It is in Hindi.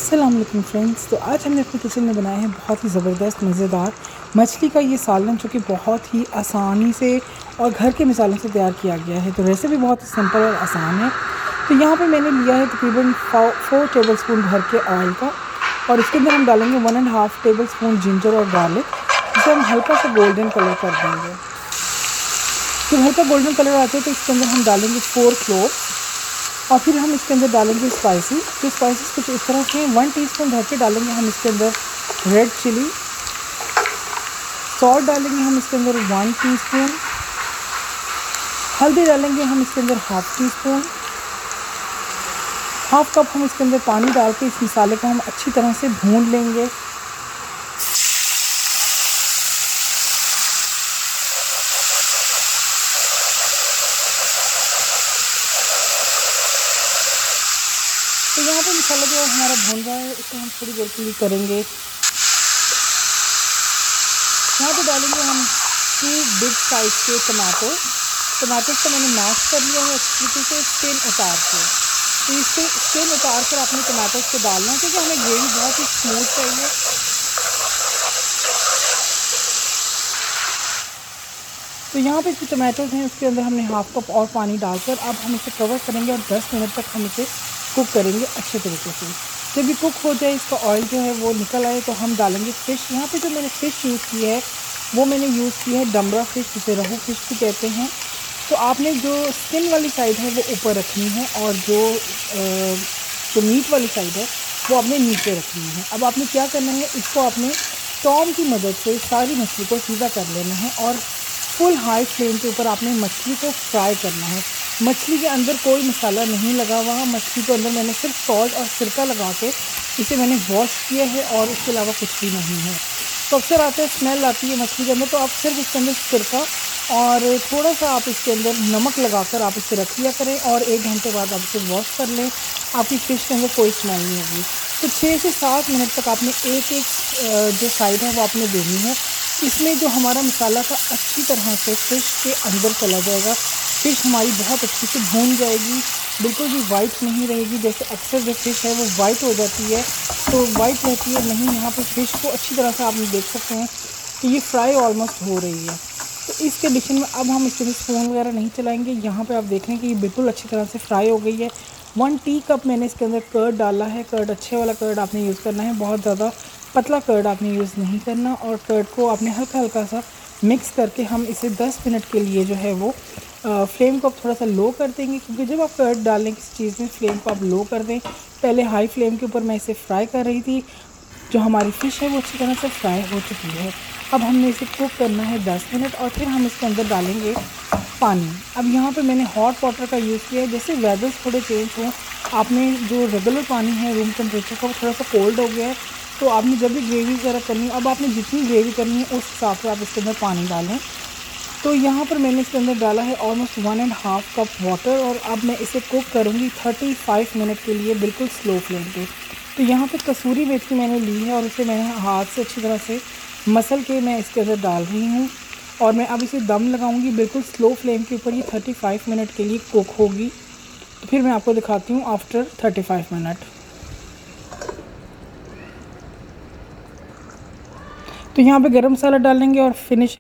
अस्सलाम वालेकुम फ्रेंड्स। तो आज हमने अपने किचन में बनाया है बहुत ही ज़बरदस्त मज़ेदार मछली का ये सालन, जो कि बहुत ही आसानी से और घर के मसालों से तैयार किया गया है। तो रेसिपी बहुत ही सिंपल और आसान है। तो यहाँ पे मैंने लिया है तकरीबन 4 टेबलस्पून भर के ऑयल का, और इसके अंदर हम डालेंगे 1.5 टेबलस्पून जिंजर और गार्लिक, जिसे हम हल्का सा गोल्डन कलर कर देंगे। जब हल्का गोल्डन कलर आते हैं तो इसके अंदर हम डालेंगे 4 क्लोव, और फिर हम इसके अंदर डालेंगे स्पाइसेस। तो स्पाइसेस कुछ इस तरह के 1 टीस्पून भर के डालेंगे हम इसके अंदर रेड चिली, सॉल्ट डालेंगे हम इसके अंदर 1 टीस्पून, हल्दी डालेंगे हम इसके अंदर 1/2 टीस्पून, 1/2 कप हम इसके अंदर पानी डाल के इस मसाले को हम अच्छी तरह से भून लेंगे। तो यहाँ पे मसाला जो हमारा भून रहा है इसको हम थोड़ी देर के लिए करेंगे। यहाँ पे डालेंगे हम 2 बिग साइज के टमाटो को मैंने मैश कर लिया है अच्छी तरीके से स्किन उतार के। तो इससे स्किन उतार कर अपने टमाटो को डालना है, क्योंकि हमें ग्रेवी बहुत ही स्मूथ चाहिए। तो यहाँ पे जो टमाटोज़ हैं उसके अंदर हमने 1/2 कप और पानी डालकर अब हम इसे कवर करेंगे और 10 मिनट तक हम इसे कुक करेंगे अच्छे तरीके से। जब ये कुक हो जाए, इसका ऑयल जो है वो निकल आए, तो हम डालेंगे फ़िश। यहाँ पे जो मैंने फ़िश यूज़ की है वो मैंने यूज़ की है डमरा फ़िश, जिसे रहू फ़िश भी कहते हैं। तो आपने जो स्किन वाली साइड है वो ऊपर रखनी है, और जो मीट वाली साइड है वो आपने नीचे रखनी है। अब आपने क्या करना है, इसको आपने टॉम की मदद से सारी मछली को सीधा कर लेना है, और फुल हाई फ्लेम के ऊपर आपने मछली को फ्राई करना है। मछली के अंदर कोई मसाला नहीं लगा हुआ, मछली के अंदर मैंने सिर्फ सॉल्ट और सिरका लगा के इसे मैंने वॉश किया है, और इसके अलावा कुछ भी नहीं है। तो अक्सर आता है स्मेल आती है मछली के अंदर, तो आप सिर्फ इसके अंदर सिरका और थोड़ा सा आप इसके अंदर नमक लगाकर आप इसे रख लिया करें, और 1 घंटे बाद आप इसे वॉश कर लें। आपकी फ़िश के अंदर कोई स्मेल नहीं होगी। तो 6 से 7 मिनट तक आपने एक जो साइड है वो आपने देनी है। इसमें जो हमारा मसाला था अच्छी तरह से फ़िश के अंदर चला जाएगा। फ़िश हमारी बहुत अच्छी से भून जाएगी, बिल्कुल भी वाइट नहीं रहेगी। जैसे अक्सर जो फ़िश है वो वाइट हो जाती है, तो वाइट रहती है नहीं। यहाँ पे फ़िश को अच्छी तरह से आप देख सकते हैं कि ये फ्राई ऑलमोस्ट हो रही है। तो इस कंडीशन में अब हम इसके लिए स्पून वगैरह नहीं चलाएंगे। यहाँ पे आप देख रहे हैं कि ये बिल्कुल अच्छी तरह से फ्राई हो गई है। 1 टी कप मैंने इसके अंदर कर्ड डाला है। कर्ड अच्छे वाला कर्ड आपने यूज़ करना है, बहुत ज़्यादा पतला कर्ड आपने यूज़ नहीं करना। और कर्ड को आपने हल्का हल्का सा मिक्स करके हम इसे 10 मिनट के लिए जो है वो फ्लेम को आप थोड़ा सा लो कर देंगे, क्योंकि जब आप कर्ड डालें किसी चीज़ में फ्लेम को आप लो कर दें। पहले हाई फ्लेम के ऊपर मैं इसे फ्राई कर रही थी। जो हमारी फ़िश है वो अच्छी तरह से फ्राई हो चुकी है। अब हमने इसे कुक करना है 10 मिनट, और फिर हम इसके अंदर डालेंगे पानी। अब यहाँ पे मैंने हॉट वाटर का यूज़ किया है। जैसे वेदर्स थोड़े चेंज हों, आपने जो रेगुलर पानी है रूम टेम्परेचर का वो थोड़ा सा कोल्ड हो गया है, तो आपने जब भी ग्रेवी वगैरह करनी है, अब आपने जितनी ग्रेवी करनी है उस हिसाब से आप इसके अंदर पानी डालें। तो यहाँ पर मैंने इसके अंदर डाला है ऑलमोस्ट 1.5 कप वाटर, और अब मैं इसे कुक करूँगी 35 मिनट के लिए बिल्कुल स्लो फ्लेम पे। तो यहाँ पे कसूरी मेथी मैंने ली है, और इसे मैंने हाथ से अच्छी तरह से मसल के मैं इसके अंदर डाल रही हूँ, और मैं अब इसे दम लगाऊंगी बिल्कुल स्लो फ्लेम के ऊपर। ये 35 मिनट के लिए कुक होगी। तो फिर मैं आपको दिखाती हूँ आफ्टर 35 मिनट। तो यहाँ पे गरम मसाला डालेंगे और फिनिश